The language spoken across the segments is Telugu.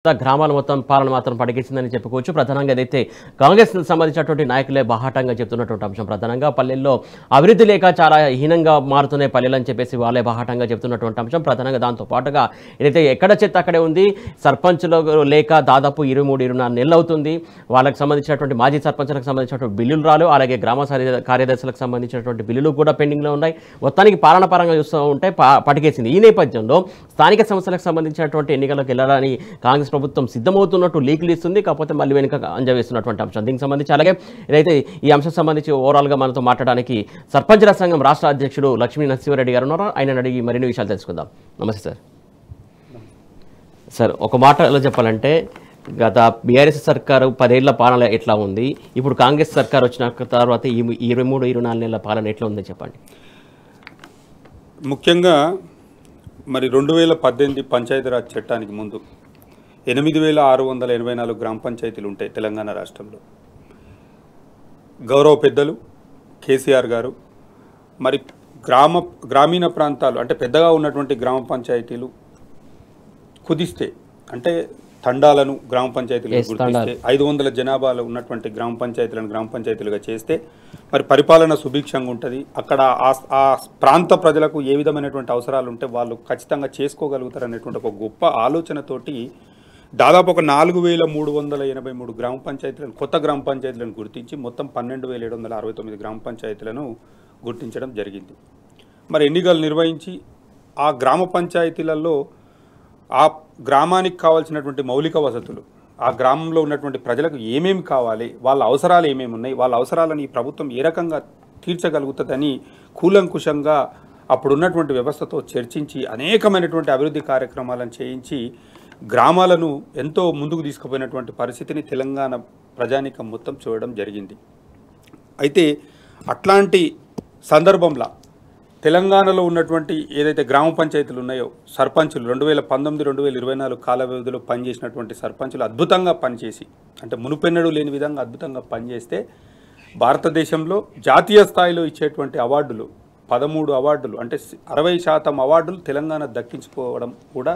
గ్రామాల మొత్తం పాలన మాత్రం పడిగించిందని చెప్పుకోవచ్చు. ప్రధానంగా ఏదైతే కాంగ్రెస్ సంబంధించినటువంటి నాయకులే బాహాటంగా చెప్తున్నటువంటి అంశం. ప్రధానంగా పల్లెల్లో అభివృద్ధి లేక చాలా హీనంగా మారుతున్నాయి పల్లెలు అని చెప్పేసి వాళ్ళే బాహాటంగా చెప్తున్నటువంటి అంశం. ప్రధానంగా దాంతో పాటుగా ఏదైతే ఎక్కడ చెత్త అక్కడే ఉంది, సర్పంచ్లు లేక దాదాపు 23-24 నెలలు అవుతుంది. వాళ్ళకి సంబంధించినటువంటి మాజీ సర్పంచ్లకు సంబంధించినటువంటి బిల్లులు రాలు, అలాగే గ్రామ కార్యదర్శులకు సంబంధించినటువంటి బిల్లులు కూడా పెండింగ్లో ఉన్నాయి. మొత్తానికి పాలన పరంగా చూస్తూ ఉంటే పటికేసింది. ఈ నేపథ్యంలో స్థానిక సంస్థలకు సంబంధించినటువంటి ఎన్నికలకు వెళ్ళాలని కాంగ్రెస్ ప్రభుత్వం సిద్ధమవుతున్నట్టు లీకులు ఇస్తుంది. కాకపోతే మళ్ళీ వెనుక అంజవేస్తున్నటువంటి అంశం. దీనికి సంబంధించి అలాగే ఏదైతే ఈ అంశం సంబంధించి ఓవరాల్గా మనతో మాట్లాడడానికి సర్పంచ్ల సంఘం రాష్ట్ర అధ్యక్షుడు లక్ష్మీ నరసింహారెడ్డి గారు ఉన్నారు. ఆయన అడిగి మరిన్ని విషయాలు తెలుసుకుందాం. నమస్తే సార్. సార్, ఒక మాటలో చెప్పాలంటే గత బీఆర్ఎస్ సర్కారు 10 ఏళ్ల పాలన ఎట్లా ఉంది, ఇప్పుడు కాంగ్రెస్ సర్కారు వచ్చిన తర్వాత ఈ 23-24 నెలల పాలన ఎట్లా ఉంది చెప్పండి. ముఖ్యంగా మరి 2018 పంచాయతీరాజ్ చట్టానికి ముందు 8684 గ్రామ పంచాయతీలు ఉంటాయి తెలంగాణ రాష్ట్రంలో. గౌరవ పెద్దలు కేసీఆర్ గారు మరి గ్రామీణ ప్రాంతాలు అంటే పెద్దగా ఉన్నటువంటి గ్రామ పంచాయతీలు కుదిస్తే అంటే తండాలను గ్రామ పంచాయతీలు గుర్తిస్తే 500 జనాభాలో ఉన్నటువంటి గ్రామ పంచాయతీలను గ్రామ పంచాయతీలుగా చేస్తే మరి పరిపాలన సుభిక్షంగా ఉంటుంది. అక్కడ ఆ ప్రాంత ప్రజలకు ఏ విధమైనటువంటి అవసరాలు ఉంటే వాళ్ళు ఖచ్చితంగా చేసుకోగలుగుతారు అనేటువంటి ఒక గొప్ప ఆలోచనతోటి దాదాపు ఒక 4383 గ్రామ పంచాయతీలను కొత్త గ్రామ పంచాయతీలను గుర్తించి మొత్తం 12769 గ్రామ పంచాయతీలను గుర్తించడం జరిగింది. మరి ఎన్నికలు నిర్వహించి ఆ గ్రామ పంచాయతీలలో ఆ గ్రామానికి కావాల్సినటువంటి మౌలిక వసతులు, ఆ గ్రామంలో ఉన్నటువంటి ప్రజలకు ఏమేమి కావాలి, వాళ్ళ అవసరాలు ఏమేమి ఉన్నాయి, వాళ్ళ అవసరాలను ఈ ప్రభుత్వం ఏ రకంగా తీర్చగలుగుతుందని కూలంకుషంగా అప్పుడున్నటువంటి వ్యవస్థతో చర్చించి అనేకమైనటువంటి అభివృద్ధి కార్యక్రమాలను చేయించి గ్రామాలను ఎంతో ముందుకు తీసుకుపోయినటువంటి పరిస్థితిని తెలంగాణ ప్రజానీకం మొత్తం చూడడం జరిగింది. అయితే అట్లాంటి సందర్భంలో తెలంగాణలో ఉన్నటువంటి ఏదైతే గ్రామ పంచాయతీలు ఉన్నాయో సర్పంచులు 2019-2024 కాల వ్యవధిలో పనిచేసినటువంటి సర్పంచులు అద్భుతంగా పనిచేసి అంటే మునుపెన్నడూ లేని విధంగా అద్భుతంగా పనిచేస్తే భారతదేశంలో జాతీయ స్థాయిలో ఇచ్చేటువంటి అవార్డులు 13 అవార్డులు అంటే 60% అవార్డులు తెలంగాణ దక్కించుకోవడం కూడా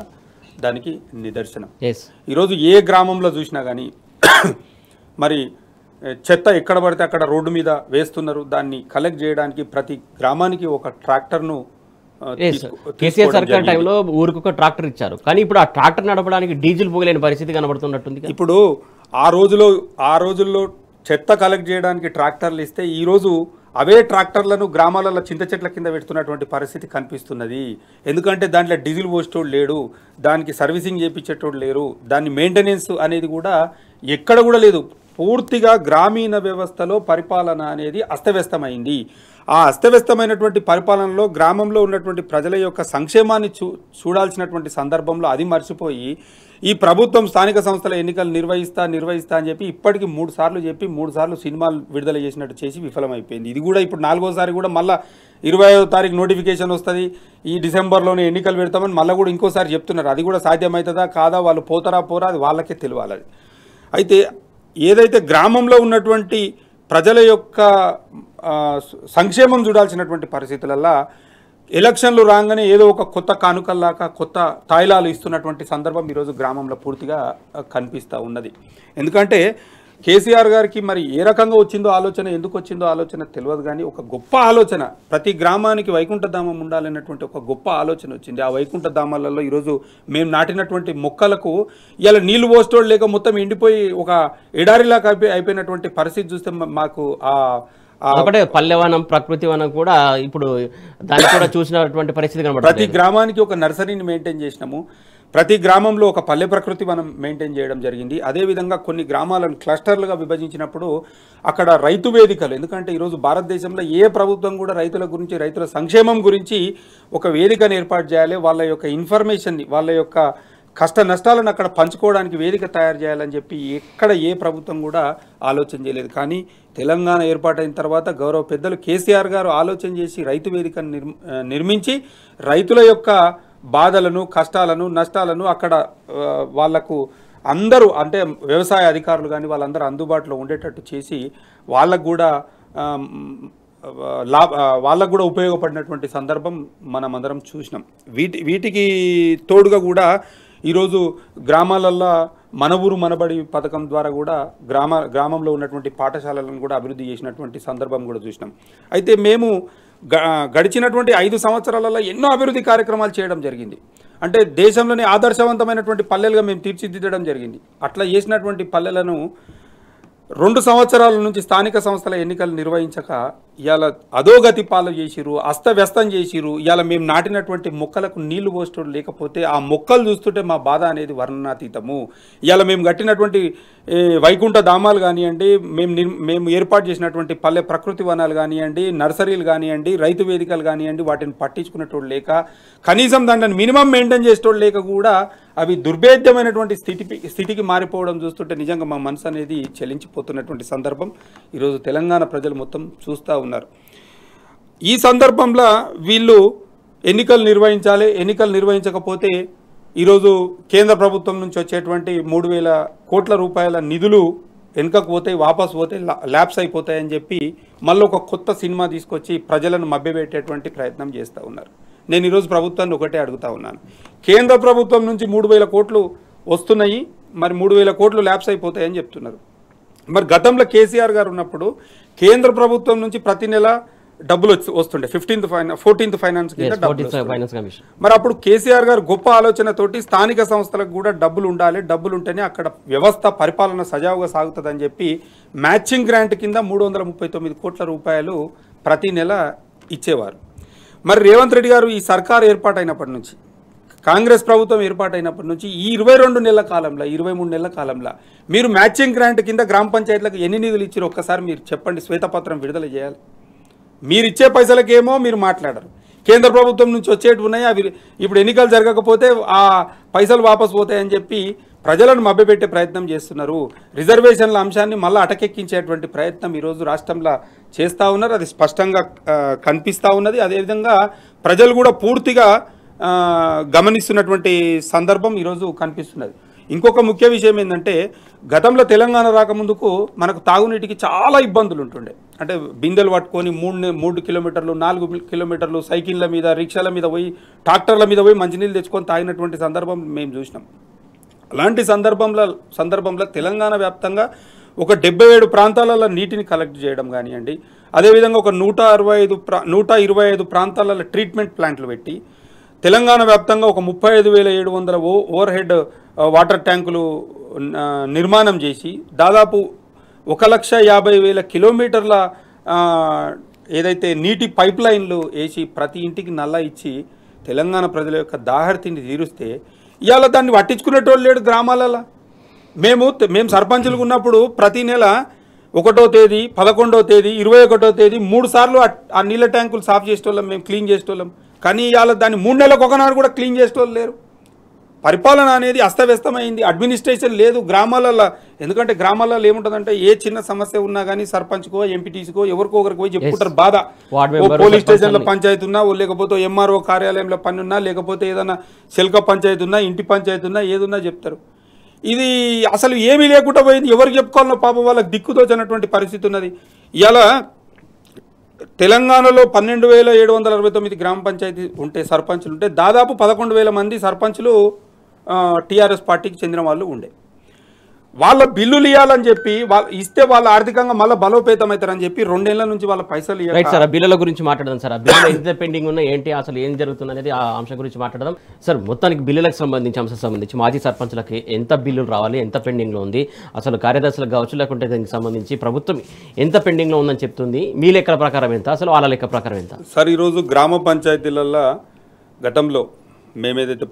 దానికి నిదర్శనం. ఈరోజు ఏ గ్రామంలో చూసినా కానీ మరి చెత్త ఎక్కడ పడితే అక్కడ రోడ్డు మీద వేస్తున్నారు. దాన్ని కలెక్ట్ చేయడానికి ప్రతి గ్రామానికి ఒక ట్రాక్టర్ను కేసీఆర్ సర్కార్ టైంలో ఊరికి ఒక ట్రాక్టర్ ఇచ్చారు. కానీ ఇప్పుడు ఆ ట్రాక్టర్ నడపడానికి డీజిల్ పోగలేని పరిస్థితి కనబడుతున్నట్టుంది. ఇప్పుడు ఆ రోజుల్లో చెత్త కలెక్ట్ చేయడానికి ట్రాక్టర్లు ఇస్తే ఈరోజు అవే ట్రాక్టర్లను గ్రామాలలో చింత చెట్ల కింద పెడుతున్నటువంటి పరిస్థితి కనిపిస్తున్నది. ఎందుకంటే దాంట్లో డీజిల్ పోసేటోడు లేడు, దానికి సర్వీసింగ్ చేయించేటోడు లేరు, దాని మెయింటెనెన్స్ అనేది కూడా ఎక్కడ కూడా లేదు. పూర్తిగా గ్రామీణ వ్యవస్థలో పరిపాలన అనేది అస్తవ్యస్తమైంది. ఆ అస్తవ్యస్తమైనటువంటి పరిపాలనలో గ్రామంలో ఉన్నటువంటి ప్రజల యొక్క సంక్షేమాన్ని చూడాల్సినటువంటి సందర్భంలో అది మర్చిపోయి ఈ ప్రభుత్వం స్థానిక సంస్థల ఎన్నికలు నిర్వహిస్తా అని చెప్పి ఇప్పటికీ 3 సార్లు చెప్పి 3 సార్లు సినిమాలు విడుదల చేసినట్టు చేసి విఫలమైపోయింది. ఇది కూడా ఇప్పుడు 4వసారి కూడా మళ్ళీ 25వ తారీఖు నోటిఫికేషన్ వస్తుంది, ఈ డిసెంబర్లోనే ఎన్నికలు పెడతామని మళ్ళీ కూడా ఇంకోసారి చెప్తున్నారు. అది కూడా సాధ్యమవుతుందా కాదా, వాళ్ళు పోతారా అది వాళ్ళకే తెలియాలి. అయితే ఏదైతే గ్రామంలో ఉన్నటువంటి ప్రజల యొక్క సంక్షేమం చూడాల్సినటువంటి పరిస్థితులల్లో ఎలక్షన్లు రాగానే ఏదో ఒక కొత్త కానుకల్లాగా కొత్త తాయిలాలు ఇస్తున్నటువంటి సందర్భం ఈరోజు గ్రామంలో పూర్తిగా కనిపిస్తూ ఉన్నది. ఎందుకంటే కేసీఆర్ గారికి మరి ఏ రకంగా వచ్చిందో ఆలోచన, ఎందుకు వచ్చిందో ఆలోచన తెలియదు. కానీ ఒక గొప్ప ఆలోచన, ప్రతి గ్రామానికి వైకుంఠధామం ఉండాలనేటువంటి ఒక గొప్ప ఆలోచన వచ్చింది. ఆ వైకుంఠధామాలలో ఈరోజు మేము నాటినటువంటి మొక్కలకు ఇలా నీళ్లు పోసేటోళ్ళు లేక మొత్తం ఎండిపోయి ఒక ఎడారిలాగా అయిపోయినటువంటి పరిస్థితి చూస్తే మాకు ఒకటే పల్లెవనం ప్రకృతి వనం కూడా ఇప్పుడు దాన్ని కూడా చూసినటువంటి పరిస్థితి కనబడుతుంది. ప్రతి గ్రామానికి ఒక నర్సరీని మెయింటైన్ చేసినాము, ప్రతి గ్రామంలో ఒక పల్లె ప్రకృతి వనం మెయింటైన్ చేయడం జరిగింది. అదేవిధంగా కొన్ని గ్రామాలను క్లస్టర్లుగా విభజించినప్పుడు అక్కడ రైతు వేదికలు, ఎందుకంటే ఈరోజు భారతదేశంలో ఏ ప్రభుత్వం కూడా రైతుల గురించి రైతుల సంక్షేమం గురించి ఒక వేదికను ఏర్పాటు చేయాలి, వాళ్ళ యొక్క ఇన్ఫర్మేషన్ని వాళ్ళ యొక్క కష్ట నష్టాలను అక్కడ పంచుకోవడానికి వేదిక తయారు చేయాలని చెప్పి ఎక్కడ ఏ ప్రభుత్వం కూడా ఆలోచన చేయలేదు. కానీ తెలంగాణ ఏర్పాటైన తర్వాత గౌరవ పెద్దలు కేసీఆర్ గారు ఆలోచన చేసి రైతు వేదికను నిర్మించి రైతుల యొక్క బాధలను కష్టాలను నష్టాలను అక్కడ వాళ్లకు అందరూ అంటే వ్యవసాయ అధికారులు కానీ వాళ్ళందరూ అందుబాటులో ఉండేటట్టు చేసి వాళ్ళకు కూడా వాళ్ళకు కూడా ఉపయోగపడినటువంటి సందర్భం మనమందరం చూసినాం. వీటికి తోడుగా కూడా ఈరోజు గ్రామాలల్లో మన ఊరు మనబడి పథకం ద్వారా కూడా గ్రామంలో ఉన్నటువంటి పాఠశాలలను కూడా అభివృద్ధి చేసినటువంటి సందర్భం కూడా చూసినాం. అయితే మేము గడిచినటువంటి 5 సంవత్సరాలలో ఎన్నో అభివృద్ధి కార్యక్రమాలు చేయడం జరిగింది. అంటే దేశంలోనే ఆదర్శవంతమైనటువంటి పల్లెలుగా మేము తీర్చిదిద్దడం జరిగింది. అట్లా చేసినటువంటి పల్లెలను 2 సంవత్సరాల నుంచి స్థానిక సంస్థల ఎన్నికలు నిర్వహించక ఇవాళ అధోగతి పాలు చేసిరు, అస్తవ్యస్తం చేసిరు. ఇవాళ మేము నాటినటువంటి మొక్కలకు నీళ్లు పోసడం లేకపోతే ఆ మొక్కలు చూస్తుంటే మా బాధ అనేది వర్ణనాతీతము. ఇవాళ మేము కట్టినటువంటి వైకుంఠ ధామాలు కానివ్వండి, మేము ఏర్పాటు చేసినటువంటి పల్లె ప్రకృతి వనాలు కానివ్వండి, నర్సరీలు కానివ్వండి, రైతు వేదికలు కానివ్వండి, వాటిని పట్టించుకునేటోళ్ళు లేక, కనీసం దాన్ని మినిమం మెయింటైన్ చేసేటోళ్ళు లేక కూడా అవి దుర్భేద్యమైనటువంటి స్థితికి మారిపోవడం చూస్తుంటే నిజంగా మా మనసు అనేది చెలించిపోతున్నటువంటి సందర్భం ఈరోజు తెలంగాణ ప్రజలు మొత్తం చూస్తూ ఉన్నారు. ఈ సందర్భంలో వీళ్ళు ఎన్నికలు నిర్వహించాలి, ఎన్నికలు నిర్వహించకపోతే ఈరోజు కేంద్ర ప్రభుత్వం నుంచి వచ్చేటువంటి 3,000 కోట్ల రూపాయల నిధులు వెనుకకు పోతాయి, వాపసు పోతాయి, ల్యాప్స్ అయిపోతాయని చెప్పి మళ్ళీ ఒక కొత్త సినిమా తీసుకొచ్చి ప్రజలను మభ్యపెట్టేటువంటి ప్రయత్నం చేస్తూ ఉన్నారు. నేను ఈరోజు ప్రభుత్వాన్ని ఒకటే అడుగుతా ఉన్నాను. కేంద్ర ప్రభుత్వం నుంచి 3,000 కోట్లు వస్తున్నాయి, మరి 3,000 కోట్లు ల్యాప్స్ అయిపోతాయని చెప్తున్నారు. మరి గతంలో కేసీఆర్ గారు ఉన్నప్పుడు కేంద్ర ప్రభుత్వం నుంచి ప్రతి నెల డబ్బులు వస్తుండే 14th ఫైనాన్స్ కింద డబ్బులు. మరి అప్పుడు కేసీఆర్ గారు గొప్ప ఆలోచనతోటి స్థానిక సంస్థలకు కూడా డబ్బులు ఉండాలి, డబ్బులు ఉంటేనే అక్కడ వ్యవస్థ పరిపాలన సజావుగా సాగుతుందని చెప్పి మ్యాచింగ్ గ్రాంట్ కింద 339 కోట్ల రూపాయలు ప్రతి నెల ఇచ్చేవారు. మరి రేవంత్ రెడ్డి గారు ఈ సర్కారు ఏర్పాటైనప్పటి నుంచి, కాంగ్రెస్ ప్రభుత్వం ఏర్పాటైనప్పటి నుంచి ఈ 22 నెలల కాలంలో, 23 నెలల కాలంలో మీరు మ్యాచింగ్ గ్రాంట్ కింద గ్రామ పంచాయతీలకు ఎన్ని నిధులు ఇచ్చారో ఒక్కసారి మీరు చెప్పండి. శ్వేతపత్రం విడుదల చేయాలి. మీరు ఇచ్చే పైసలకేమో మీరు మాట్లాడరు. కేంద్ర ప్రభుత్వం నుంచి వచ్చేటి ఉన్నాయి, అవి ఇప్పుడు ఎన్నికలు జరగకపోతే ఆ పైసలు వాపసు పోతాయని చెప్పి ప్రజలను మభ్యపెట్టే ప్రయత్నం చేస్తున్నారు. రిజర్వేషన్ల అంశాన్ని మళ్ళీ అటకెక్కించేటువంటి ప్రయత్నం ఈరోజు రాష్ట్రంలో చేస్తూ ఉన్నారు. అది స్పష్టంగా కనిపిస్తూ ఉన్నది. అదేవిధంగా ప్రజలు కూడా పూర్తిగా గమనిస్తున్నటువంటి సందర్భం ఈరోజు కనిపిస్తున్నది. ఇంకొక ముఖ్య విషయం ఏంటంటే, గతంలో తెలంగాణ రాకముందుకు మనకు తాగునీటికి చాలా ఇబ్బందులు ఉంటుండే. అంటే బిందెలు పట్టుకొని 3 కిలోమీటర్లు 4 కిలోమీటర్లు సైకిళ్ళ మీద, రిక్షాల మీద పోయి, ట్రాక్టర్ల మీద పోయి మంచినీళ్ళు తెచ్చుకొని తాగినటువంటి సందర్భం మేము చూసినాం. అలాంటి సందర్భంలో తెలంగాణ వ్యాప్తంగా ఒక 77 ప్రాంతాలలో నీటిని కలెక్ట్ చేయడం కానివ్వండి, అదేవిధంగా ఒక 125 ప్రాంతాలలో ట్రీట్మెంట్ ప్లాంట్లు పెట్టి తెలంగాణ వ్యాప్తంగా ఒక 35,700 ఓవర్ హెడ్ వాటర్ ట్యాంకులు నిర్మాణం చేసి దాదాపు 1,50,000 కిలోమీటర్ల ఏదైతే నీటి పైప్ లైన్లు వేసి ప్రతి ఇంటికి నల్ల ఇచ్చి తెలంగాణ ప్రజల యొక్క దాహర్తిని తీరుస్తే ఇవాళ దాన్ని పట్టించుకునేటోళ్ళు లేడు గ్రామాలలో. మేము సర్పంచులకు ఉన్నప్పుడు ప్రతి నెల 1వ తేదీ, 11వ తేదీ, 21వ తేదీ 3 సార్లు ఆ నీళ్ళ ట్యాంకులు సాఫ్ చేసేటోళ్ళం, మేము క్లీన్ చేసేటోళ్ళం. కానీ ఇవాళ దాన్ని 3 నెలలకు ఒకనాడు కూడా క్లీన్ చేసేటోళ్ళు లేరు. పరిపాలన అనేది అస్తవ్యస్తమైంది. అడ్మినిస్ట్రేషన్ లేదు గ్రామాలలో. ఎందుకంటే గ్రామాలలో ఏముంటుందంటే ఏ చిన్న సమస్య ఉన్నా కానీ సర్పంచ్కో, ఎంపీటీసీకో, ఎవరికో ఒకరికి పోయి చెప్పుకుంటారు బాధ. పోలీస్ స్టేషన్లో పంచాయతీ ఉన్నా, లేకపోతే ఎంఆర్ఓ కార్యాలయంలో పని ఉన్నా, లేకపోతే ఏదైనా శిల్క పంచాయతీ ఉన్నా, ఇంటి పంచాయతీ ఉన్నా, ఏదున్నా చెప్తారు. ఇది అసలు ఏమీ లేకుండా పోయింది. ఎవరికి చెప్పుకోవాలనో పాపం వాళ్ళకి దిక్కుతోచినటువంటి పరిస్థితి ఉన్నది. ఇలా తెలంగాణలో 12,769 గ్రామ పంచాయతీ ఉంటే, సర్పంచులు ఉంటే, దాదాపు 11,000 మంది సర్పంచులు టీఆర్ఎస్ పార్టీకి చెందిన వాళ్ళు ఉండే. వాళ్ళ బిల్లులు ఇవ్వాలని చెప్పి ఇస్తే వాళ్ళు ఆర్థికంగా మళ్ళీ బలోపేతం అవుతారని చెప్పి 2 నెలల నుంచి వాళ్ళ పైసలు సార్. బిల్లుల గురించి మాట్లాడదాం సార్. బిల్లులు ఎంత పెండింగ్ ఉన్నా ఏంటి, అసలు ఏం జరుగుతుంది అనేది ఆ అంశం గురించి మాట్లాడదాం సార్. మొత్తానికి బిల్లులకు సంబంధించి, అంశం సంబంధించి మాజీ సర్పంచులకి ఎంత బిల్లులు రావాలి, ఎంత పెండింగ్లో ఉంది, అసలు కార్యదర్శులకు కావచ్చు, లేకుంటే దానికి సంబంధించి ప్రభుత్వం ఎంత పెండింగ్లో ఉందని చెప్తుంది. మీ లెక్కల ప్రకారం ఎంత, అసలు వాళ్ళ లెక్క ప్రకారం ఎంత? సార్, ఈరోజు గ్రామ పంచాయతీలలో గతంలో మేమేదైతే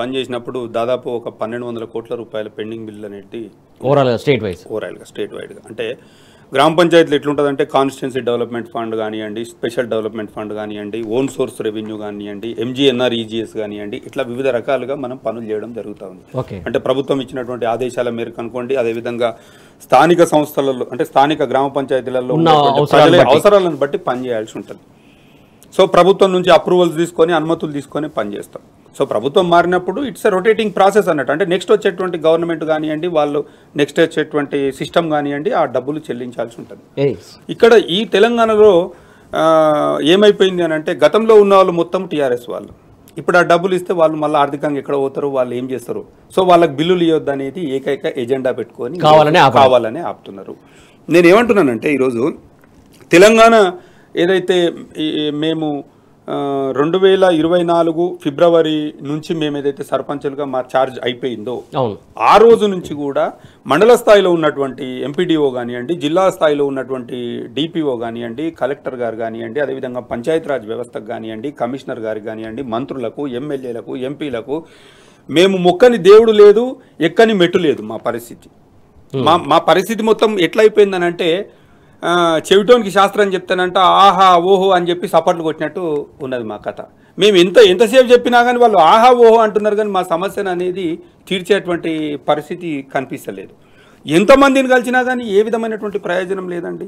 పనిచేసినప్పుడు దాదాపు ఒక 1,200 కోట్ల రూపాయల పెండింగ్ బిల్లు అనేది ఓవరాల్గా స్టేట్ వైడ్గా. అంటే గ్రామ పంచాయతీలు ఎట్లుంటుందంటే కాన్స్టిట్యున్సీ డెవలప్మెంట్ ఫండ్ కానివ్వండి, స్పెషల్ డెవలప్మెంట్ ఫండ్ కానివ్వండి, ఓన్ సోర్స్ రెవెన్యూ కానివ్వండి, ఎంజీఎన్ఆర్ ఈజీఎస్ కానివ్వండి, ఇట్లా వివిధ రకాలుగా మనం పనులు చేయడం జరుగుతూ ఉంది. అంటే ప్రభుత్వం ఇచ్చినటువంటి ఆదేశాల మేరకు అనుకోండి, అదేవిధంగా స్థానిక సంస్థలలో అంటే స్థానిక గ్రామ పంచాయతీలలో అవసరాలను బట్టి పనిచేయాల్సి ఉంటుంది. సో ప్రభుత్వం నుంచి అప్రూవల్స్ తీసుకొని, అనుమతులు తీసుకొని పనిచేస్తాం. సో ప్రభుత్వం మారినప్పుడు ఇట్స్ ఎ రొటేటింగ్ ప్రాసెస్ అన్నట్టు. అంటే నెక్స్ట్ వచ్చేటువంటి గవర్నమెంట్ కానివ్వండి, వాళ్ళు నెక్స్ట్ వచ్చేటువంటి సిస్టమ్ కానివ్వండి, ఆ డబ్బులు చెల్లించాల్సి ఉంటుంది. ఇక్కడ ఈ తెలంగాణలో ఏమైపోయింది అని అంటే, గతంలో ఉన్న వాళ్ళు మొత్తం టీఆర్ఎస్ వాళ్ళు, ఇప్పుడు ఆ డబ్బులు ఇస్తే వాళ్ళు మళ్ళీ ఆర్థికంగా ఎక్కడ పోతారు, వాళ్ళు ఏం చేస్తారు, సో వాళ్ళకి బిల్లులు ఇవ్వద్దు అనేది ఏకైక ఎజెండా పెట్టుకొని కావాలనే ఆపుతున్నారు. నేను ఏమంటున్నానంటే ఈరోజు తెలంగాణ ఏదైతే మేము 2024 ఫిబ్రవరి నుంచి మేము ఏదైతే సర్పంచులుగా మా ఛార్జ్ అయిపోయిందో ఆ రోజు నుంచి కూడా మండల స్థాయిలో ఉన్నటువంటి ఎంపీడీఓ కానివ్వండి, జిల్లా స్థాయిలో ఉన్నటువంటి డిపిఓ కానివ్వండి, కలెక్టర్ గారు కానివ్వండి, అదేవిధంగా పంచాయతీరాజ్ వ్యవస్థకు కానివ్వండి, కమిషనర్ గారికి కానివ్వండి, మంత్రులకు, ఎమ్మెల్యేలకు, ఎంపీలకు మేము మొక్కని దేవుడు లేదు, ఎక్కని మెట్టు లేదు. మా పరిస్థితి మా పరిస్థితి మొత్తం ఎట్లయిపోయిందనంటే చెవిటోనికి శాస్త్రం చెప్తానంట ఆహా ఓహో అని చెప్పి సపట్లు కొట్టినట్టు ఉన్నది మా కథ. మేము ఎంతసేపు చెప్పినా కానీ వాళ్ళు ఆహా ఓహో అంటున్నారు, కానీ మా సమస్యను అనేది తీర్చేటువంటి పరిస్థితి కనిపిస్తలేదు. ఎంతమందిని కలిసినా కానీ ఏ విధమైనటువంటి ప్రయోజనం లేదండి.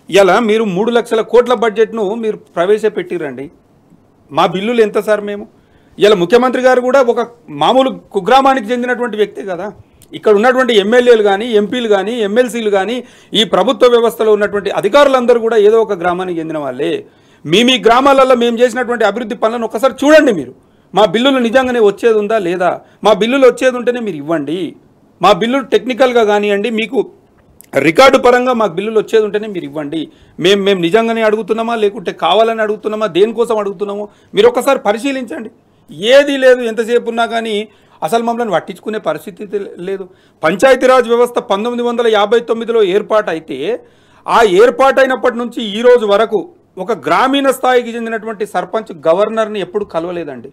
ఇలా మీరు 3 లక్షల కోట్ల బడ్జెట్ను మీరు ప్రవేశపెట్టిరండి. మా బిల్లులు ఎంత సార్? మేము ఇలా ముఖ్యమంత్రి గారు కూడా ఒక మామూలు కుగ్రామానికి చెందినటువంటి వ్యక్తే కదా. ఇక్కడ ఉన్నటువంటి ఎమ్మెల్యేలు కానీ, ఎంపీలు కానీ, ఎమ్మెల్సీలు కానీ, ఈ ప్రభుత్వ వ్యవస్థలో ఉన్నటువంటి అధికారులందరూ కూడా ఏదో ఒక గ్రామానికి చెందిన వాళ్ళే. మీ గ్రామాలలో మేము చేసినటువంటి అభివృద్ధి పనులను ఒకసారి చూడండి. మీరు మా బిల్లులు నిజంగానే వచ్చేది ఉందా లేదా? మా బిల్లులు వచ్చేది ఉంటేనే మీరు ఇవ్వండి. మా బిల్లులు టెక్నికల్గా కానివ్వండి, మీకు రికార్డు పరంగా మాకు బిల్లులు వచ్చేది ఉంటేనే మీరు ఇవ్వండి. మేము నిజంగానే అడుగుతున్నామా, లేకుంటే కావాలని అడుగుతున్నామా, దేనికోసం అడుగుతున్నామో మీరు ఒకసారి పరిశీలించండి. ఏదీ లేదు. ఎంతసేపు ఉన్నా కానీ అసలు మమ్మల్ని పట్టించుకునే పరిస్థితి లేదు. పంచాయతీరాజ్ వ్యవస్థ 1959లో ఏర్పాటైతే ఆ ఏర్పాటైనప్పటి నుంచి ఈ రోజు వరకు ఒక గ్రామీణ స్థాయికి చెందినటువంటి సర్పంచ్ గవర్నర్ని ఎప్పుడు కలవలేదండి.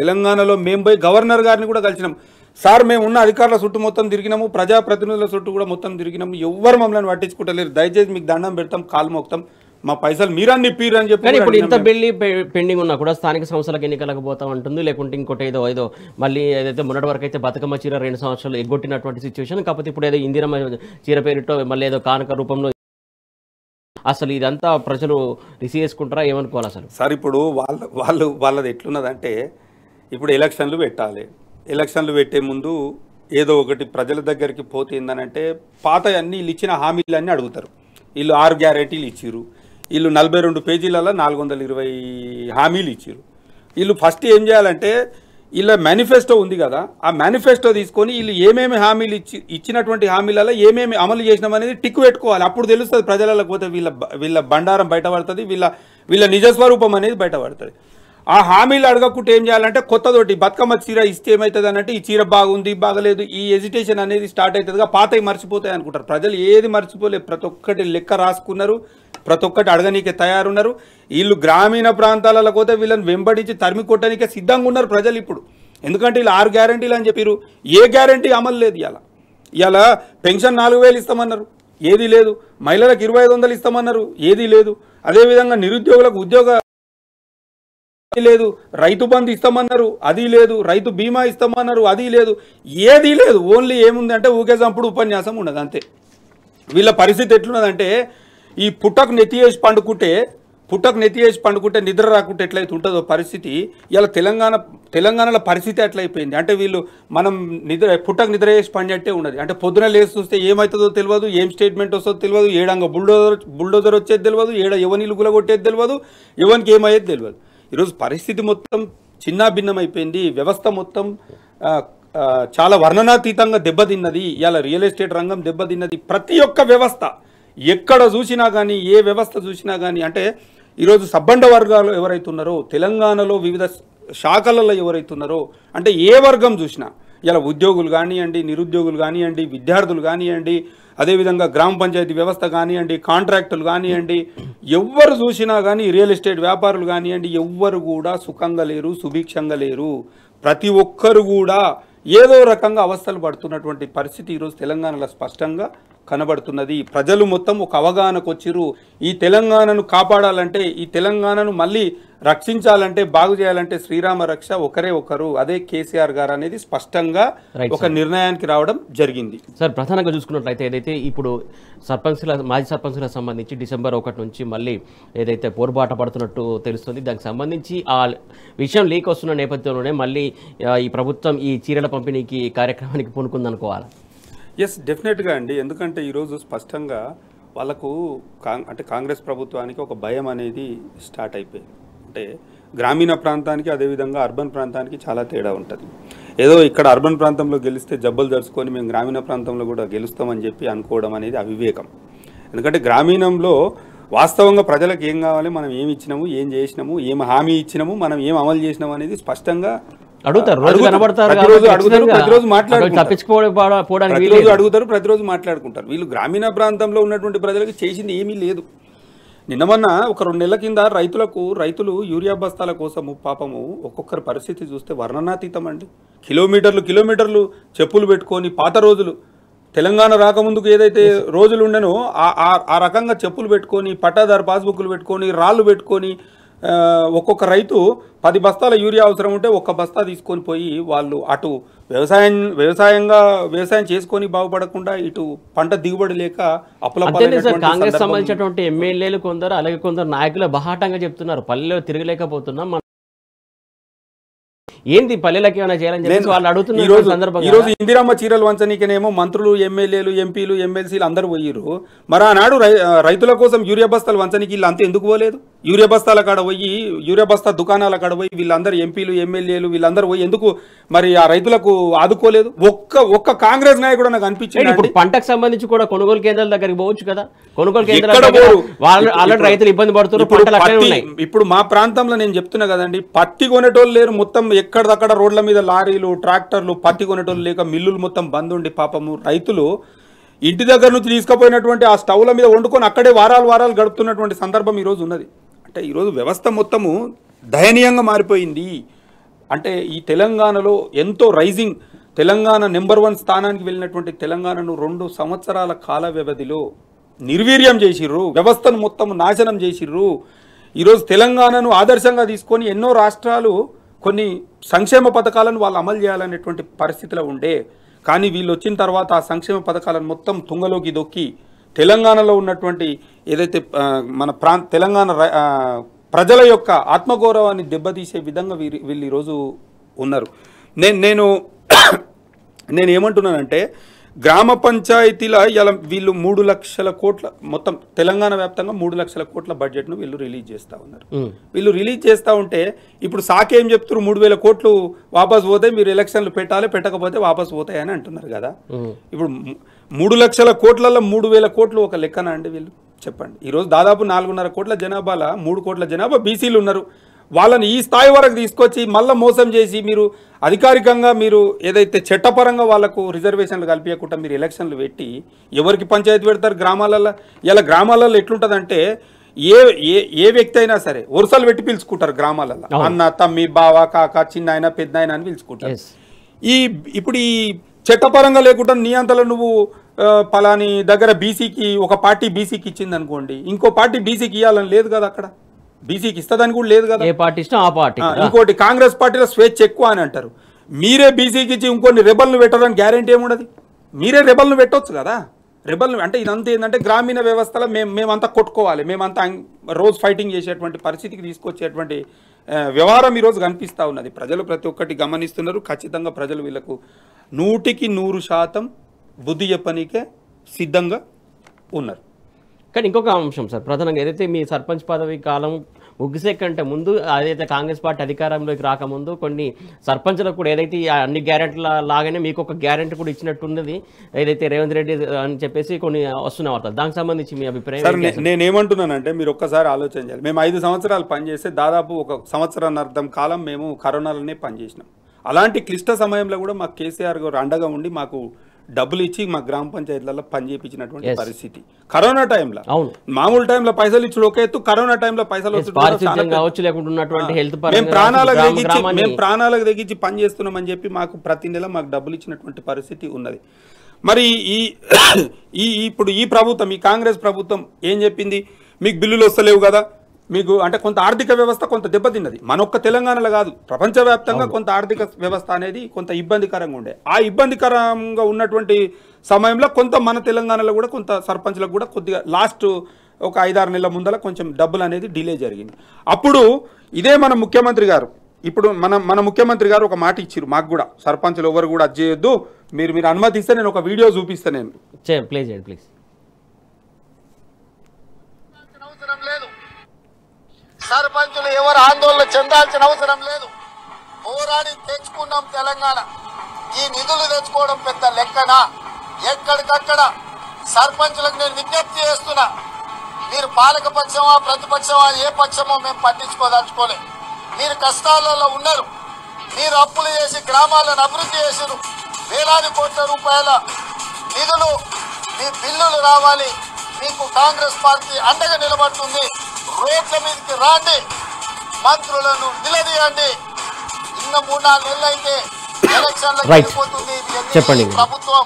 తెలంగాణలో మేము పోయి గవర్నర్ గారిని కూడా కలిసినాం. సార్ మేము ఉన్న అధికారుల చుట్టూ మొత్తం తిరిగినాము, ప్రజాప్రతినిధుల చుట్టూ కూడా మొత్తం తిరిగినాము, ఎవ్వరు మమ్మల్ని పట్టించుకుంటలేరు. దయచేసి మీకు దండం పెడతాం, కాలు మోక్తాం, మా పైసలు మీరన్ని పీరని చెప్పి. ఇప్పుడు ఇంత బిల్లు పెండింగ్ ఉన్నా కూడా స్థానిక సంస్థలకు ఎన్నికలకు పోతా ఉంటుంది, లేకుంటే ఇంకోటి ఏదో మళ్ళీ ఏదైతే మొన్నటి వరకు అయితే బతుకమ్మ చీర 2 సంవత్సరాలు ఎగ్గొట్టినటువంటి సిచ్యువేషన్. కాకపోతే ఇప్పుడు ఏదో ఇందిరమ్మ చీర పేరుతో మళ్ళీ ఏదో కానుక రూపంలో. అసలు ఇదంతా ప్రజలు రిసీవ్ చేసుకుంటారా ఏమనుకోవాలి అసలు? సార్ ఇప్పుడు వాళ్ళది ఎట్లున్నదంటే ఇప్పుడు ఎలక్షన్లు పెట్టాలి. ఎలక్షన్లు పెట్టే ముందు ఏదో ఒకటి ప్రజల దగ్గరికి పోతే ఏందనంటే పాత అన్ని వీళ్ళు ఇచ్చిన హామీలన్నీ అడుగుతారు. వీళ్ళు 6 గ్యారెంటీలు ఇచ్చిర్రు, వీళ్ళు 42 పేజీలలో 420 హామీలు ఇచ్చిర్రు. వీళ్ళు ఫస్ట్ ఏం చేయాలంటే వీళ్ళ మేనిఫెస్టో ఉంది కదా, ఆ మేనిఫెస్టో తీసుకొని వీళ్ళు ఏమేమి హామీలు ఇచ్చినటువంటి హామీలలో ఏమేమి అమలు చేసినామనేది టిక్ పెట్టుకోవాలి. అప్పుడు తెలుస్తుంది ప్రజలకు. పోతే వీళ్ళ బండారం బయటపడుతుంది, వీళ్ళ నిజస్వరూపం అనేది బయటపడుతుంది. ఆ హామీలు అడగకుండా ఏం చేయాలంటే కొత్తదోటి బతుకమ్మ చీర ఇస్తే ఏమవుతుంది అనంటే ఈ చీర బాగుంది బాగలేదు ఈ ఎజిటేషన్ అనేది స్టార్ట్ అవుతుందిగా, పాతవి మర్చిపోతాయి అనుకుంటారు. ప్రజలు ఏది మర్చిపోలేదు, ప్రతి ఒక్కటి లెక్క రాసుకున్నారు, ప్రతి ఒక్కటి అడగనీకే తయారున్నారు. వీళ్ళు గ్రామీణ ప్రాంతాలలో పోతే వీళ్ళని వెంబడించి తరిమి కొట్టడానికే సిద్ధంగా ఉన్నారు ప్రజలు ఇప్పుడు. ఎందుకంటే వీళ్ళు 6 గ్యారెంటీలు అని చెప్పారు, ఏ గ్యారెంటీ అమలు లేదు. ఇలా పెన్షన్ 4000 ఇస్తామన్నారు, ఏదీ లేదు. మహిళలకు 2500 ఇస్తామన్నారు, ఏదీ లేదు. అదేవిధంగా నిరుద్యోగులకు ఉద్యోగ లేదు. రైతు బంధు ఇస్తామన్నారు, అది లేదు. రైతు బీమా ఇస్తామన్నారు, అది లేదు. ఏదీ లేదు. ఓన్లీ ఏముంది అంటే ఊకే చంపుడు ఉపన్యాసం ఉన్నది అంతే. వీళ్ళ పరిస్థితి ఎట్లున్నదంటే ఈ పుట్టకు నెత్తి వేసి పండుకుంటే నిద్ర రాకుంటే ఎట్లయితే ఉంటుందో పరిస్థితి ఇలా తెలంగాణలో పరిస్థితి ఎట్లయిపోయింది అంటే వీళ్ళు మనం పుట్టకు నిద్ర వేసి పండినట్టే ఉన్నది. అంటే పొద్దున లేచి చూస్తే ఏమవుతుందో తెలియదు, ఏం స్టేట్మెంట్ వస్తుందో తెలియదు, ఏడంగా బుల్డోజర్ వచ్చేది తెలియదు, ఎవరిని గుల కొట్టేది తెలియదు, ఎవరికి ఏమయ్యేది తెలియదు. ఈరోజు పరిస్థితి మొత్తం చిన్న భిన్నమైపోయింది. వ్యవస్థ మొత్తం చాలా వర్ణనాతీతంగా దెబ్బతిన్నది. ఇలా రియల్ ఎస్టేట్ రంగం దెబ్బతిన్నది. ప్రతి ఒక్క వ్యవస్థ ఎక్కడ చూసినా కానీ, ఏ వ్యవస్థ చూసినా కానీ, అంటే ఈరోజు సబ్బండ వర్గాలు ఎవరైతున్నారో తెలంగాణలో వివిధ శాఖలలో ఎవరైతున్నారో అంటే ఏ వర్గం చూసినా ఇలా ఉద్యోగులు కానివ్వండి, నిరుద్యోగులు కానివ్వండి, విద్యార్థులు కానివ్వండి, అదేవిధంగా గ్రామ పంచాయతీ వ్యవస్థ కానివ్వండి, కాంట్రాక్టులు కానివ్వండి, ఎవ్వరు చూసినా కానీ రియల్ ఎస్టేట్ వ్యాపారులు కానివ్వండి, ఎవ్వరు కూడా సుఖంగా లేరు, సుభిక్షంగా లేరు. ప్రతి ఒక్కరు కూడా ఏదో రకంగా అవస్థలు పడుతున్నటువంటి పరిస్థితి ఈరోజు తెలంగాణలో స్పష్టంగా కనబడుతున్నది. ప్రజలు మొత్తం ఒక అవగాహనకు వచ్చిరు. ఈ తెలంగాణను కాపాడాలంటే, ఈ తెలంగాణను మళ్ళీ రక్షించాలంటే, బాగు చేయాలంటే శ్రీరామ రక్ష ఒకరే ఒకరు, అదే కేసీఆర్ గారు అనేది స్పష్టంగా ఒక నిర్ణయానికి రావడం జరిగింది. సార్ ప్రధానంగా చూసుకున్నట్లయితే ఏదైతే ఇప్పుడు మాజీ సర్పంచులకు సంబంధించి డిసెంబర్ 1 నుంచి మళ్ళీ ఏదైతే పోరుబాట పడుతున్నట్టు తెలుస్తుంది, దానికి సంబంధించి ఆ విషయం లీక్ వస్తున్న నేపథ్యంలోనే మళ్ళీ ఈ ప్రభుత్వం ఈ చీరల పంపిణీకి కార్యక్రమానికి పూనుకుందనుకోవాలి. ఎస్, డెఫినెట్గా అండి. ఎందుకంటే ఈరోజు స్పష్టంగా వాళ్ళకు అంటే కాంగ్రెస్ ప్రభుత్వానికి ఒక భయం అనేది స్టార్ట్ అయిపోయింది. అంటే గ్రామీణ ప్రాంతానికి అదేవిధంగా అర్బన్ ప్రాంతానికి చాలా తేడా ఉంటుంది. ఏదో ఇక్కడ అర్బన్ ప్రాంతంలో గెలిస్తే జబ్బలు జరుచుకొని మేము గ్రామీణ ప్రాంతంలో కూడా గెలుస్తామని చెప్పి అనుకోవడం అనేది అవివేకం. ఎందుకంటే గ్రామీణంలో వాస్తవంగా ప్రజలకు ఏం కావాలి, మనం ఏమి ఇచ్చినాము, ఏం చేసినాము, ఏం హామీ ఇచ్చినాము, మనం ఏం అమలు చేసినాము అనేది స్పష్టంగా అడుగుతారు, ప్రతిరోజు మాట్లాడుకుంటారు. వీళ్ళు గ్రామీణ ప్రాంతంలో ఉన్నటువంటి ప్రజలకు చేసింది ఏమీ లేదు. నిన్నమన్న ఒక 2 నెలల కింద రైతులు యూరియా బస్తాల కోసము పాపము ఒక్కొక్కరి పరిస్థితి చూస్తే వర్ణనాతీతం అండి. కిలోమీటర్లు చెప్పులు పెట్టుకొని పాత రోజులు తెలంగాణ రాకముందుకు ఏదైతే రోజులు ఉండనో ఆ రకంగా చెప్పులు పెట్టుకొని పట్టాదారు పాస్బుక్లు పెట్టుకొని రాళ్ళు పెట్టుకొని ఒక్కొక్క రైతు 10 బస్తాల యూరియా అవసరం ఉంటే 1 బస్తా తీసుకొని పోయి వాళ్ళు అటు వ్యవసాయం చేసుకొని బాగుపడకుండా ఇటు పంట దిగుబడి లేక కాంగ్రెస్ సంబంధించినటువంటి ఎమ్మెల్యేలు కొందరు అలాగే కొందరు నాయకులు బహాటంగా చెప్తున్నారు పల్లెలో తిరగలేకపోతున్నాం, ఏంది పల్లెలకి ఏమైనా చేయాలని చెప్పి వాళ్ళు అడుగుతున్నారు. ఈ రోజు ఇందిరమ్మ చీరలు వంచనీకనేమో మంత్రులు, ఎమ్మెల్యేలు, ఎంపీలు, ఎమ్మెల్సీలు అందరూ పోయిర్రు. మరి ఆనాడు రైతుల కోసం యూరియా బస్తాలు వంచనీకి వీళ్ళు అంతా ఎందుకు పోలేదు? యూరియా బస్తాల కాడ పోయి, యూరియా బస్తా దుకాణాల కాడ పోయి వీళ్ళందరూ ఎంపీలు, ఎమ్మెల్యేలు వీళ్ళందరూ పోయి ఎందుకు మరి ఆ రైతులకు ఆదుకోలేదు? ఒక్క కాంగ్రెస్ నాయకుడు నాకు అనిపించింది. ఇప్పుడు పంటకు సంబంధించి కూడా కొనుగోలు కేంద్రాల దగ్గరికి పోవచ్చు కదా, కొనుగోలు కేంద్రాలు ఆల్రెడీ రైతులు ఇబ్బంది పడుతున్నారు. ఇప్పుడు మా ప్రాంతంలో నేను చెప్తున్నా కదండి, పత్తి కొనేటోళ్ళు లేరు. మొత్తం ఎక్కడదక్కడ రోడ్ల మీద లారీలు, ట్రాక్టర్లు, పత్తి కొనేటోళ్ళు లేక మిల్లులు మొత్తం బంద్ ఉండి పాపము రైతులు ఇంటి దగ్గర నుంచి తీసుకుపోయినటువంటి ఆ స్టవ్ల మీద వండుకొని అక్కడే వారాలు గడుపుతున్నటువంటి సందర్భం ఈరోజు ఉన్నది. అంటే ఈరోజు వ్యవస్థ మొత్తము దయనీయంగా మారిపోయింది. అంటే ఈ తెలంగాణలో ఎంతో రైజింగ్ తెలంగాణ నెంబర్ 1 స్థానానికి వెళ్ళినటువంటి తెలంగాణను 2 సంవత్సరాల కాల వ్యవధిలో నిర్వీర్యం చేసిర్రు, వ్యవస్థను మొత్తం నాశనం చేసిర్రు. ఈరోజు తెలంగాణను ఆదర్శంగా తీసుకొని ఎన్నో రాష్ట్రాలు కొన్ని సంక్షేమ పథకాలను వాళ్ళు అమలు చేయాలనేటువంటి పరిస్థితిలో ఉండే, కానీ వీళ్ళు వచ్చిన తర్వాత ఆ సంక్షేమ పథకాలను మొత్తం తుంగలోకి దొక్కి తెలంగాణలో ఉన్నటువంటి ఏదైతే మన తెలంగాణ ప్రజల యొక్క ఆత్మగౌరవాన్ని దెబ్బతీసే విధంగా వీళ్ళు ఈరోజు ఉన్నారు. నేను ఏమంటున్నానంటే గ్రామ పంచాయతీల ఇలా వీళ్ళు 3 లక్షల కోట్ల మొత్తం తెలంగాణ వ్యాప్తంగా 3 లక్షల కోట్ల బడ్జెట్ను వీళ్ళు రిలీజ్ చేస్తూ ఉన్నారు. వీళ్ళు రిలీజ్ చేస్తూ ఉంటే ఇప్పుడు సాకేం చెప్తారు, 3,000 కోట్లు వాపస్ పోతాయి, మీరు ఎలక్షన్లు పెట్టకపోతే వాపస్ పోతాయి అని అంటున్నారు కదా. ఇప్పుడు 3 లక్షల కోట్లలో 3,000 కోట్లు ఒక లెక్కన అండి? వీళ్ళు చెప్పండి. ఈరోజు దాదాపు 4.5 కోట్ల జనాభాలో 3 కోట్ల జనాభా బీసీలు ఉన్నారు. వాళ్ళని ఈ స్థాయి వరకు తీసుకొచ్చి మళ్ళీ మోసం చేసి మీరు అధికారికంగా మీరు ఏదైతే చట్టపరంగా వాళ్ళకు రిజర్వేషన్లు కల్పించకుండా మీరు ఎలక్షన్లు పెట్టి ఎవరికి పంచాయతీ పెడతారు గ్రామాలలో? ఇలా గ్రామాలలో ఎట్లుంటుందంటే ఏ వ్యక్తి అయినా సరే వరుసలు పెట్టి పిలుచుకుంటారు గ్రామాలలో, అన్న, తమ్మి, బావ, కాక, చిన్న ఆయన, పెద్ద ఆయన అని పిలుచుకుంటారు. ఇప్పుడు ఈ చట్టపరంగా లేకుండా నీ అంతలో నువ్వు పలాని దగ్గర బీసీకి ఒక పార్టీ బీసీకి ఇచ్చింది అనుకోండి, ఇంకో పార్టీ బీసీకి ఇవ్వాలని లేదు కదా, అక్కడ బీసీకి ఇస్తుందని కూడా లేదు కదా. ఏ పార్టీ ఇష్టం ఆ పార్టీ. ఇంకోటి కాంగ్రెస్ పార్టీలో స్వేచ్ఛ ఎక్కువ అని అంటారు. మీరే బీసీకి ఇచ్చి ఇంకొన్ని రెబల్ను పెట్టాలని గ్యారెంటీ ఏముండదు. మీరే రెబల్ను పెట్టవచ్చు కదా. రెబల్ను అంటే ఇదంతా ఏంటంటే గ్రామీణ వ్యవస్థలో మేమంతా కొట్టుకోవాలి, మేమంతా రోజు ఫైటింగ్ చేసేటువంటి పరిస్థితికి తీసుకొచ్చేటువంటి వ్యవహారం ఈరోజు కనిపిస్తూ ఉన్నది. ప్రజలు ప్రతి ఒక్కటి గమనిస్తున్నారు. ఖచ్చితంగా ప్రజలు వీళ్ళకు 100% బుద్ధి చెప్పనీకే సిద్ధంగా ఉన్నారు. కానీ ఇంకొక అంశం సార్, ప్రధానంగా ఏదైతే మీ సర్పంచ్ పదవి కాలం ముగిసే కంటే ముందు అదైతే కాంగ్రెస్ పార్టీ అధికారంలోకి రాకముందు కొన్ని సర్పంచ్లకు కూడా ఏదైతే అన్ని గ్యారెంటీల లాగానే మీకు ఒక గ్యారెంటీ కూడా ఇచ్చినట్టున్నది, ఏదైతే రేవంత్ రెడ్డి అని చెప్పేసి కొన్ని వస్తున్న వార్తలు, దానికి సంబంధించి మీ అభిప్రాయం? నేనేమంటున్నానంటే మీరు ఒక్కసారి ఆలోచన చేయాలి. మేము 5 సంవత్సరాలు పనిచేస్తే దాదాపు 1 సంవత్సరాన్నర్థం కాలం మేము కరోనాలోనే పనిచేసినాం. అలాంటి క్లిష్ట సమయంలో కూడా మాకు కేసీఆర్ గారు అండగా ఉండి మాకు డబ్బులు ఇచ్చి మా గ్రామ పంచాయతీలలో పనిచేయించినటువంటి పరిస్థితి. కరోనా టైంలో, మామూలు టైంలో పైసలు ఇచ్చుడు ఒక ఎత్తు, కరోనా టైంలో పైసలు మేము ప్రాణాలకు తెగించి పని చేస్తున్నామని చెప్పి మాకు ప్రతి నెల మాకు డబ్బులు ఇచ్చినటువంటి పరిస్థితి ఉన్నది. మరి ఇప్పుడు ఈ ప్రభుత్వం, ఈ కాంగ్రెస్ ప్రభుత్వం ఏం చెప్పింది? మీకు బిల్లులు వస్తలేవు కదా, మీకు అంటే కొంత ఆర్థిక వ్యవస్థ కొంత దెబ్బతిన్నది. మనొక్క తెలంగాణలో కాదు, ప్రపంచవ్యాప్తంగా కొంత ఆర్థిక వ్యవస్థ అనేది కొంత ఇబ్బందికరంగా ఉండే. ఆ ఇబ్బందికరంగా ఉన్నటువంటి సమయంలో కొంత మన తెలంగాణలో కూడా కొంత సర్పంచ్లకు కూడా కొద్దిగా లాస్ట్ ఒక 5-6 నెలల ముందర కొంచెం డబ్బులు అనేది డిలే జరిగింది. అప్పుడు ఇదే మన ముఖ్యమంత్రి గారు, ఇప్పుడు మన ముఖ్యమంత్రి గారు ఒక మాట ఇచ్చారు మాకు కూడా, సర్పంచ్లు ఎవరు కూడా అది చేయొద్దు, మీరు అనుమతి ఇస్తే నేను ఒక వీడియో చూపిస్తాను. నేను ప్లే చేయండి ప్లీజ్. సర్పంచులు ఎవరు ఆందోళన చెందాల్సిన అవసరం లేదు. పోరాడి తెచ్చుకున్నాం తెలంగాణ. ఈ నిధులు తెచ్చుకోవడం పెద్ద లెక్కనా? ఎక్కడికక్కడ సర్పంచులకు నేను విజ్ఞప్తి చేస్తున్నా, మీరు పాలక పక్షమా ప్రతిపక్షమా ఏ పక్షమో మేము పట్టించుకోదలుచుకోలే. మీరు కష్టాలలో ఉన్నారు, మీరు అప్పులు చేసి గ్రామాలను అభివృద్ధి చేసారు. వేలాది కోట్ల రూపాయల నిధులు మీ బిల్లులు రావాలి. మీకు కాంగ్రెస్ పార్టీ అండగా నిలబడుతుంది. రోడ్ల మీదకి రాండి, మంత్రులను నిలదీయండి. ఇన్న 3-4 నెలలు అయితే ఎలక్షన్లకు వెళ్ళిపోతుంది. చెప్పండి. ప్రభుత్వం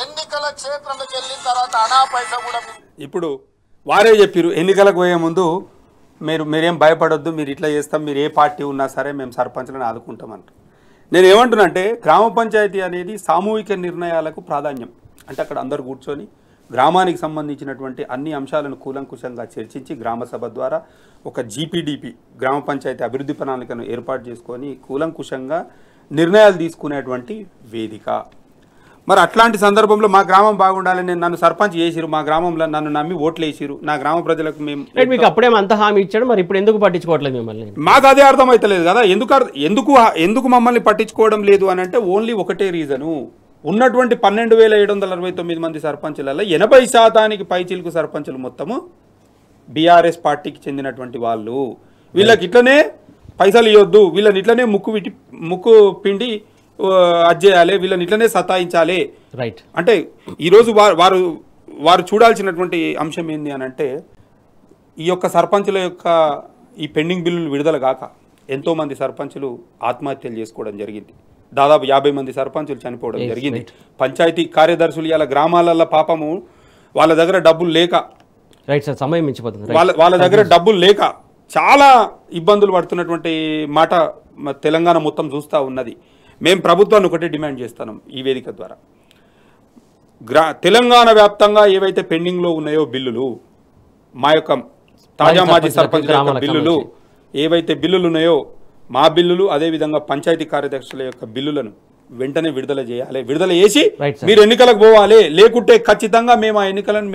ఎన్నికల క్షేత్రంలోకి వెళ్ళిన తర్వాత అనా పైసా కూడా ఇప్పుడు వారే చెప్పారు ఎన్నికలకు పోయే ముందు మీరేం భయపడొద్దు, మీరు ఇట్లా చేస్తాం, మీరు ఏ పార్టీ ఉన్నా సరే మేము సర్పంచ్లను ఆదుకుంటామంటారు. నేను ఏమంటున్నా అంటే గ్రామ పంచాయతీ అనేది సామూహిక నిర్ణయాలకు ప్రాధాన్యం. అంటే అక్కడ అందరు కూర్చొని గ్రామానికి సంబంధించినటువంటి అన్ని అంశాలను కూలంకుషంగా చర్చించి గ్రామ సభ ద్వారా ఒక జీపీడీపీ గ్రామ పంచాయతీ అభివృద్ధి ప్రణాళికను ఏర్పాటు చేసుకొని కూలంకుషంగా నిర్ణయాలు తీసుకునేటువంటి వేదిక. మరి అట్లాంటి సందర్భంలో మా గ్రామం బాగుండాలని నన్ను సర్పంచ్ చేసిరు, మా గ్రామంలో నన్ను నమ్మి ఓట్లు వేసిరు, నా గ్రామ ప్రజలకు మేము మీకు అప్పుడేమో అంత హామీ ఇచ్చాడు, మరి ఇప్పుడు ఎందుకు పట్టించుకోవట్లేదు మిమ్మల్ని? మాకు అదే అర్థమవుతలేదు కదా. ఎందుకు మమ్మల్ని పట్టించుకోవడం లేదు అని అంటే ఓన్లీ ఒకటే రీజను. ఉన్నటువంటి 12,769 మంది సర్పంచులలో 80% పైచిలుకు సర్పంచులు మొత్తము బీఆర్ఎస్ పార్టీకి చెందినటువంటి వాళ్ళు. వీళ్ళకి ఇట్లనే పైసలు ఇవ్వద్దు, వీళ్ళని ఇట్లనే ముక్కు పిండి అజ్జేయాలి, వీళ్ళని ఇట్లనే సతాయించాలి. రైట్. అంటే ఈరోజు వారు చూడాల్సినటువంటి అంశం ఏంది అని అంటే ఈ యొక్క సర్పంచుల యొక్క ఈ పెండింగ్ బిల్లులు విడుదల కాక ఎంతోమంది సర్పంచులు ఆత్మహత్యలు చేసుకోవడం జరిగింది. దాదాపు 50 మంది సర్పంచులు చనిపోవడం జరిగింది. పంచాయతీ కార్యదర్శులు ఇలా గ్రామాలలో పాపము వాళ్ళ దగ్గర డబ్బులు లేక సమయం మించిపోతుంది, వాళ్ళ దగ్గర డబ్బులు లేక చాలా ఇబ్బందులు పడుతున్నటువంటి మాట తెలంగాణ మొత్తం చూస్తూ ఉన్నది. మేము ప్రభుత్వాన్ని ఒకటే డిమాండ్ చేస్తున్నాం ఈ వేదిక ద్వారా. తెలంగాణ వ్యాప్తంగా ఏవైతే పెండింగ్లో ఉన్నాయో బిల్లులు, మా యొక్క తాజా మాజీ సర్పంచ్ బిల్లులు ఏవైతే బిల్లులు ఉన్నాయో మా బిల్లులు, అదేవిధంగా పంచాయతీ కార్యదర్శుల యొక్క బిల్లులను వెంటనే విడుదల చేయాలి. విడుదల చేసి మీరు ఎన్నికలకు పోవాలి. లేకుంటే ఖచ్చితంగా మేము ఆ ఎన్నికలను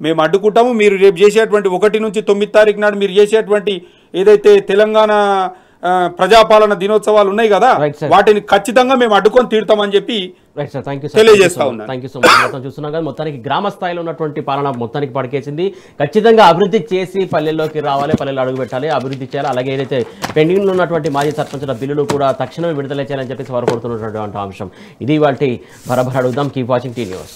మేము అడ్డుకుంటాము. మీరు రేపు చేసేటువంటి 1 నుంచి 9 తారీఖు నాడు మీరు చేసేటువంటి ఏదైతే తెలంగాణ ప్రజాపాలన దినోత్సవాలు ఉన్నాయి కదా, వాటిని ఖచ్చితంగా మేము అడ్డుకొని తీరుతామని చెప్పి తెలియజేస్తా ఉన్నాను. Thank you so much. మొత్తం చూస్తున్నాం కదా, మొత్తానికి గ్రామ స్థాయిలో ఉన్నటువంటి పాలన మొత్తానికి పడికేసింది. ఖచ్చితంగా అభివృద్ధి చేసి పల్లెల్లోకి రావాలి, పల్లెల్లో అడుగు పెట్టాలి, అభివృద్ధి చేయాలి. అలాగే ఏదైతే పెండింగ్లో ఉన్నటువంటి మాజీ సర్పంచుల బిల్లులు కూడా తక్షణమే విడుదల చేయాలని చెప్పేసి వారు కోరుతున్నటువంటి అంశం ఇది. వాటి బరాబర్ అడుగుదాం. Keep watching tea news.